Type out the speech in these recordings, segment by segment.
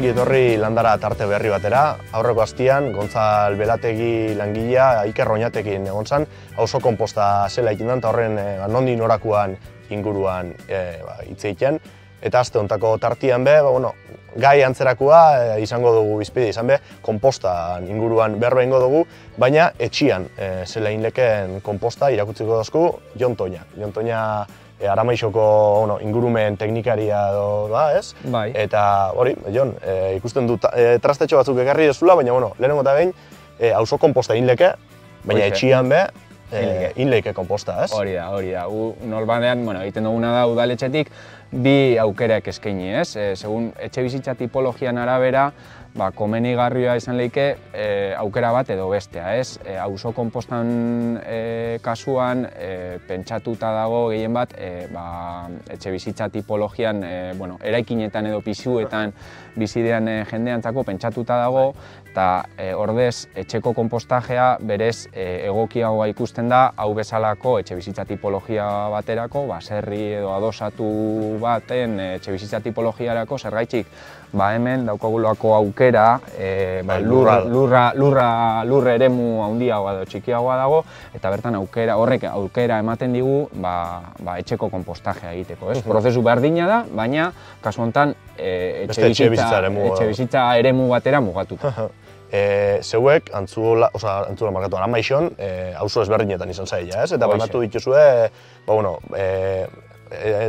ongi etorri landara tarte berri batera. Aurreko astian, Gontzal Belategi langilea Iker Oñatekin egon zan, auzo konposta zela egin eta horren nondi norakoan inguruan hitz egiten. Eta aste hontako tartian gai antzerakoa izango dugu bizpide izan konposta inguruan berba ingo dugu, baina etxian zela inleken konposta irakutziko dozku Jon Toña. Jon Toña Aramaixoko ingurumen teknikaria da, ez? Bai. Eta hori, Jon, ikusten dut trastetxo batzuk ekarri dezula, baina lehenengo eta behin auzo konposta inleke, baina etxian inleke konposta, ez? Hori da. Nolbadean, egiten duguna da udaletxetik bi aukerak eskaini, ez? Segun etxe bizitza tipologian arabera, komenigarria izan leike aukera bat edo bestea, ez? Auzo konpostan kasuan pentsatuta dago gehien bat etxe bizitza tipologian eraikinetan edo pisuetan bizidean jendeantzako pentsatuta dago, eta ordez etxeko konpostajea berez egokiagoa ikusten da hau bezalako etxe bizitza tipologia baterako, baserri edo adosatu baten etxe bizitza tipologiarako, zergaitzik hemen daukagulako aukera lurra eremu handiagoa edo txikiagoa dago, eta bertan horrek aukera ematen digu etxeko konpostajea egiteko, ez? Prozesu berdina da, baina kasu honetan etxe bizitza eremu batera mugatuta. Zeuek, antzula markatu Aramaixon, auzo ezberdinetan izan zaila, ez? Eta banatu dituzue,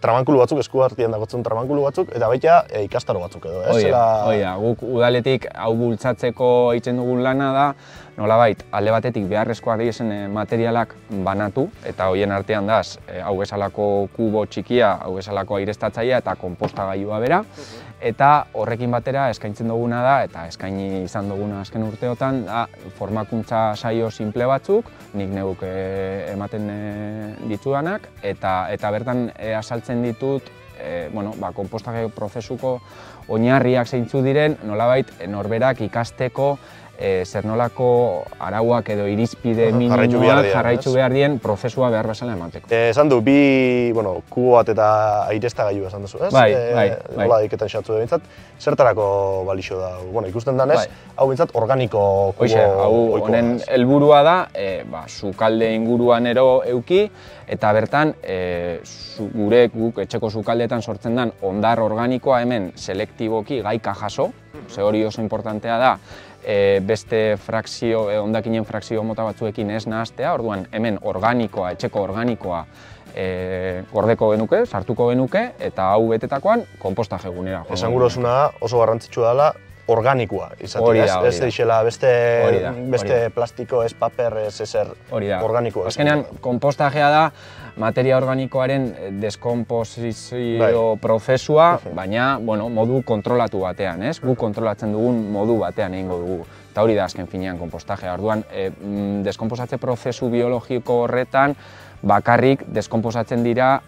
tramankulu batzuk, esku artean dagotzen tramankulu batzuk, eta baita ikastaro batzuk edo, ez? Hoi da, guk udaletik hau bultzatzeko egiten dugun lana da, nolabait, alde batetik beharrezkoak diren materialak banatu, eta hoien artean daz, hau bezalako kubo txikia, hau bezalako airestatzailea eta konpostagailua bera, eta horrekin batera eskaintzen duguna da, eta eskaini izan duguna azken urteotan, formakuntza saio simple batzuk, nik neuk ematen ditudanak, eta bertan azaltzen ditut konpostage prozesuko oinarriak zeintzu diren, nolabait norberak ikasteko zer nolako arauak edo irizpide minimoak jarraitzu behar dien prozesua behar bezala emateko. Esan du, bi kubo bat eta aireztagailua esan duzu, ez? Bai. Nola diketan xatzu bintzat, zertarako balixo da? Ikusten danez, hau bintzat organiko kubo oikoa. Honen helburua da, sukalde inguruan ero euki, eta bertan guk etxeko sukaldeetan sortzen den ondar organikoa hemen selektiboki gaika jaso, ze hori oso importantea da, beste hondakinen frakzio mota batzuekin ez nahaztea, orduan hemen organikoa, etxeko organikoa gordeko genuke, sartuko genuke, eta hau betetakoan konpostaje gunera. Esan gurosuna oso garrantzitsua dela organikoa izatea, ez deixela beste plastiko, ez paper, ez ezer organikoa. Azkenean, konpostajea da materia organikoaren deskomposizio prozesua, baina modu kontrolatu batean, ez? Guk kontrolatzen dugun modu batean egingo dugu. Eta hori da azken finean konpostajea. Orduan, deskomposatze prozesu biologiko horretan bakarrik deskomposatzen dira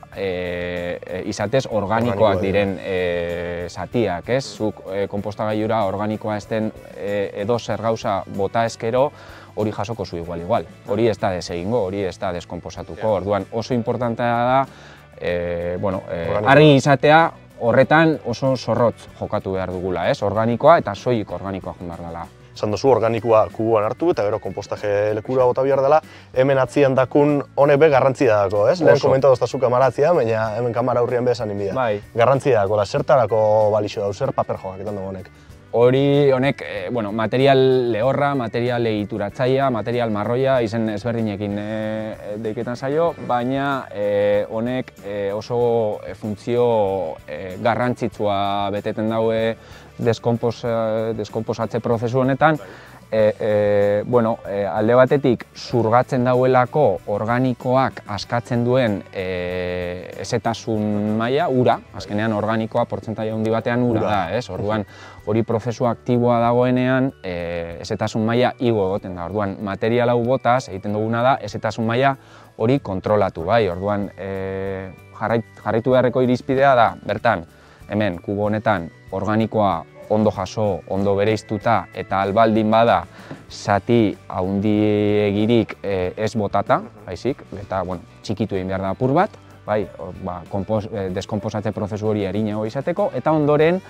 izatez organikoak diren zatiak, ez? Zuk konpostagailura organikoa ez den edo zer gauza bota ezkero, hori jasoko zu igual. Hori ez da desegingo, hori ez da deskomposatuko. Orduan oso importantea da, argi izatea horretan oso zorrotz jokatu behar dugula, ez? Organikoa eta soilik organikoa joan behar dela. Esan duzu organikoa kubuan hartu eta gero konpostaje lekura bota behar dela, hemen atzian dakun honek be garrantzia dako, ez? Lehen komentatu ezta kamara atzian, baina hemen kamara aurrian be esan inbida. Garrantzia dako, zertarako balixo dau, zer paper joak etan dugu honek? Hori honek, material lehorra, material egituratzailea, material marroia, izen ezberdinekin deiketan zaio, baina honek oso funtzio garrantzitsua beteten daue deskomposatze prozesu honetan. Alde batetik zurgatzen dauelako organikoak askatzen duen ezetasun maila, ura, azkenean organikoa portzentaia handi batean ura da, ez? Orduan, hori prozesu aktiboa dagoenean ezetasun maila igo egoten da. Orduan, material hau botaz egiten duguna da ezetasun maila hori kontrolatu, bai? Orduan, jarraitu beharreko irizpidea da, bertan, hemen, kubo honetan, organikoa ondo jaso, ondo bereiztuta eta albaldin bada zati handiegirik ez botata, baizik, eta txikitu egin behar da apur bat, deskomposatze prozesu hori erinago izateko, eta ondoren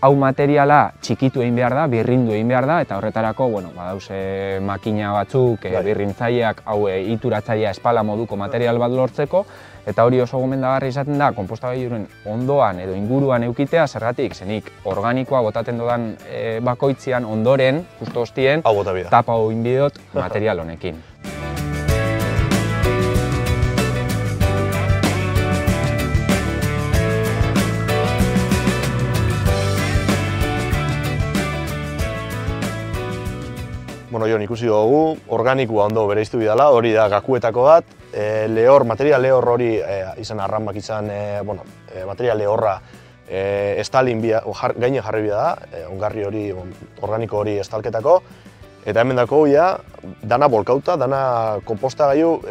hau materiala txikitu egin behar da, birrindu egin behar da, eta horretarako, badauze makina batzuk, birrintzaileak, hau ituratzailea espala moduko material bat lortzeko, eta hori oso gomendagarri izaten da, konpostagailuren ondoan edo inguruan eukitea, zergatik, zenik organikoa botaten dodan bakoitzean ondoren, justo hostien, tapa egin bidot material honekin. Bueno, Jon, ikusi dugu, organikoa ondo bereiztu bidala, hori da gakuetako bat, material lehor hori izan arrambak izan, material lehorra estalin gaine jarri bida da, ongarri hori, organiko hori estalketako, eta hemen dako dana bolkauta, dana konpostagailu,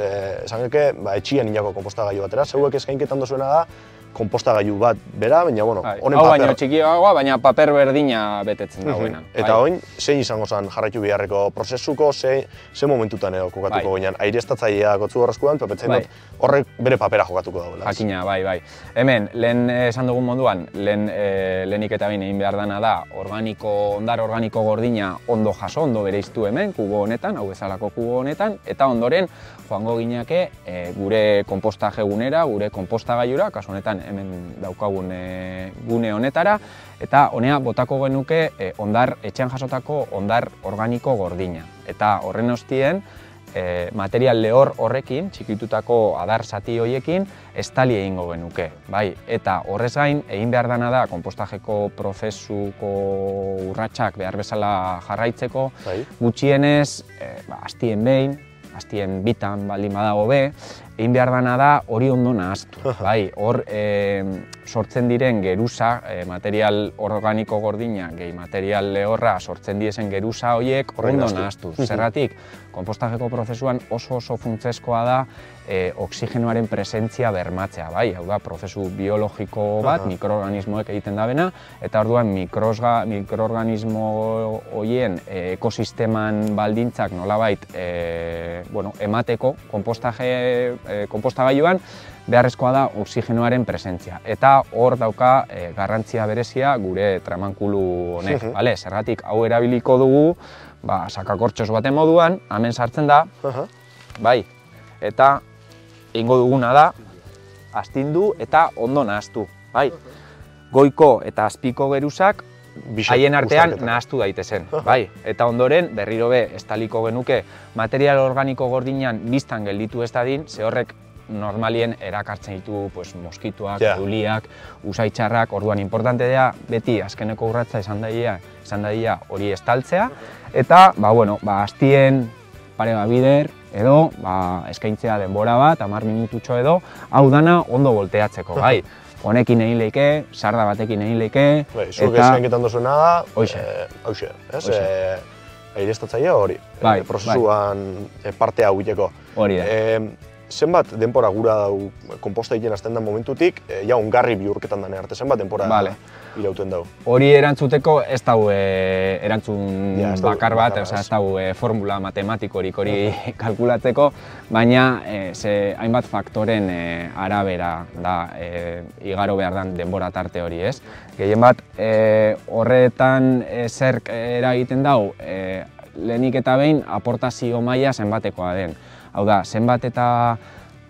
esan geke, etxian inako konpostagailu batera, zeuek eskainketan dozuena da, konpostagailu bat bera, baina, honen paper... Hau baino txikiagoa, baina paper berdina betetzen dagoena. Eta oin, zein izango zen jarraitu beharreko prozesuko, ze momentutan edo kokatuko ginean. Aireztatzailea gotzu horrezkuan, pepetzen dut horrek bere papera jokatuko dagoela. Jakina, bai. Hemen, lehen esan dugun moduan, lehenik eta behin egin behar dana da, ondar organiko gordina ondo jaso, ondo bereiztu hemen, kubo honetan, hau bezalako kubo honetan, eta ondoren joango gineake gure konpostaje gunera, gure konpostagailura, kasu honetan hemen daukagun gune honetara, eta honea botako genuke etxean jasotako ondar organiko gordina. Eta horren ostien, material lehor horrekin, txikitutako adar zati horiekin, estali egingo genuke. Eta horrez gain, egin behar dana da, konpostajeko prozesuko urratsak behar bezala jarraitzeko, gutxienez, hastien behin, hastien bitan baldin badago be, egin behar dana da hori ondo nahaztu. Hor sortzen diren geruza, material organiko gordina, gehi material lehorra sortzen diesen geruza horiek ondo nahaztu. Zergatik, konpostajeko prozesuan oso funtsezkoa da oxigenoaren presentzia bermatzea. Hau da, prozesu biologiko bat, mikroorganismoek egiten dabena, eta orduan mikroorganismo horien ekosisteman baldintzak nolabait emateko konpostagailuan beharrezkoa da oxigenoaren presentzia. Eta hor dauka garrantzia berezia gure tramankulu honek. Zergatik hau erabiliko dugu sakakortxos baten moduan, hemen sartzen da, eta egingo duguna da, astindu eta ondo nahaztu. Goiko eta azpiko geruzak haien artean nahaztu daitezen. Eta ondoren, berriro be, estaliko genuke material organiko gordinan biztan gelditu ez dadin, ze horrek normalien erakartzen ditu moskituak, euliak, usaitxarrak, orduan importante da beti azkeneko urratza izan daia hori estaltzea, eta hastien pare bat bider edo eskaintzea denbora bat, 10 minututxo edo, hau dana ondo volteatzeko. Honekin egin leike, sarda batekin egin leike, zuek eskainketan dozuena da, hauxe, aireztatzailea hori, prozesuan parte hau egiteko. Hori da. Zenbat denpora gura dau konposta egiten azten den momentutik, ongarri bihurketan dane arte, zenbat denpora irauten dau? Hori erantzuteko ez dau erantzun bakar bat, ez dau formula matematikorik hori kalkulatzeko, baina hainbat faktoren arabera da igaro behar den denbora tarte hori, ez? Gehien bat, horretan zerk eragiten dau, lehenik eta behin aportazio maila zenbatekoa den. Hau da, zenbat eta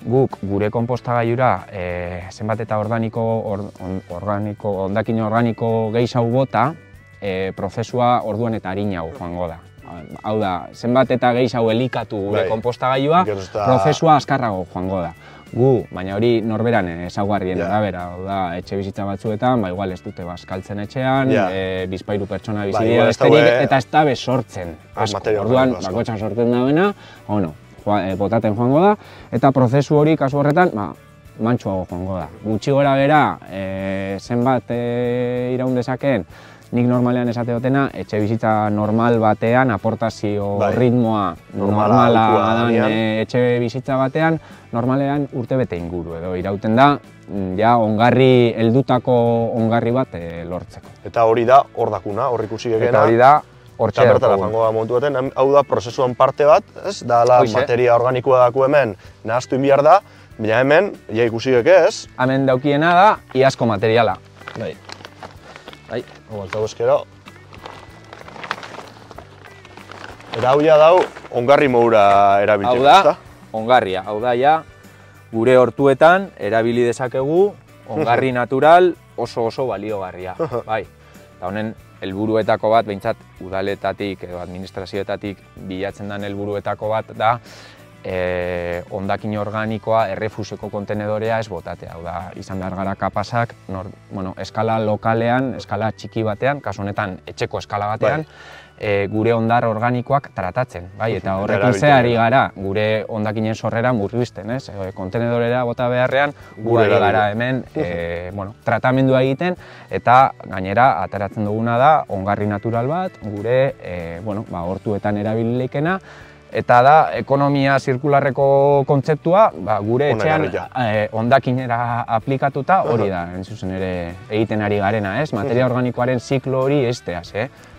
guk gure konpostagailura zenbat eta hondakin organiko gehiago bota, prozesua orduan eta arinago joango da. Hau da, zenbat eta gehiago elikatu gure konpostagailua, prozesua azkarrago joango da. Baina hori norberan ezaugarrien arabera, hau da, etxe bizitza batzuetan, igual ez dute bazkaltzen etxean, bizpahiru pertsona bizi dira besterik, eta ez da besortzen asko. Orduan, bakotxan sortzen da bena, botaten joango da, eta prozesu hori kasu horretan mantsuago joango da. Gutxi gora bera, zenbat iraun dezakeen, nik normalean esate dutena, etxe bizitza normal batean, aportazio ritmoa normala dan etxe bizitza batean, normalean urtebete inguru edo irauten da, ongarri, heldutako ongarri bat lortzeko. Eta hori da hor dakuna, hor ikusi egena. Eta hori da, eta bertara fango da momentu baten, hau da prozesuan parte bat, da materia organikoa daku hemen nahaztu inbiar da, baina hemen, ikusi geke ez? Hemen daukiena da, iazko materiala. Baltau eskero. Eta hau ja dau, ongarri moura erabiltzeko, Hau da, ongarria. Hau da, ja, gure hortuetan erabili dezakegu ongarri natural oso baliogarria. Bai, eta honen helburuetako bat, behintzat udaletatik edo administrazioetatik bilatzen den helburuetako bat da hondakin organikoa errefusioko kontenedorea ez botatea. Hau da, izan behar gara kapasak, eskala lokalean, eskala txiki batean, kasu honetan etxeko eskala batean, gure hondar organikoak tratatzen, bai, eta horrekin ze ari gara gure hondakinen sorrera murrizten, ez? Kontenedorera bota beharrean, gure ari gara hemen tratamendua egiten, eta gainera ateratzen duguna da ongarri natural bat, gure hortuetan erabilikena, eta da ekonomia zirkularreko kontzeptua gure etxean hondakinera aplikatuta hori da, hain zuzen ere egiten ari garena, ez? Materia organikoaren ziklo hori esteaz,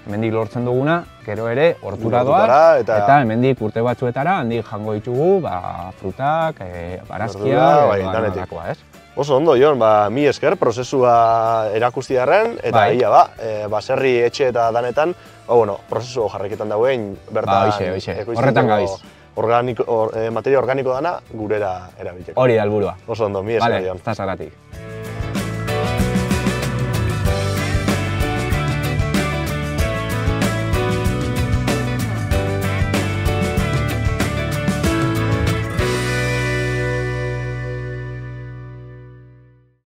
hemendik lortzen duguna, gero ere hortura doaz, eta hemendik urte batzuetara handik jango ditugu frutak, barazkiak, danekoa, ez? Oso ondo, Jon, mi esker prozesua erakusti darren, eta baserri etxe eta danetan, prozesu jarraiketan dauen, bertan horretan gabiz. Materia organiko dana gurera erabiltzeko. Hori da helburua. Oso ondo, mi esker, Jon. Vale,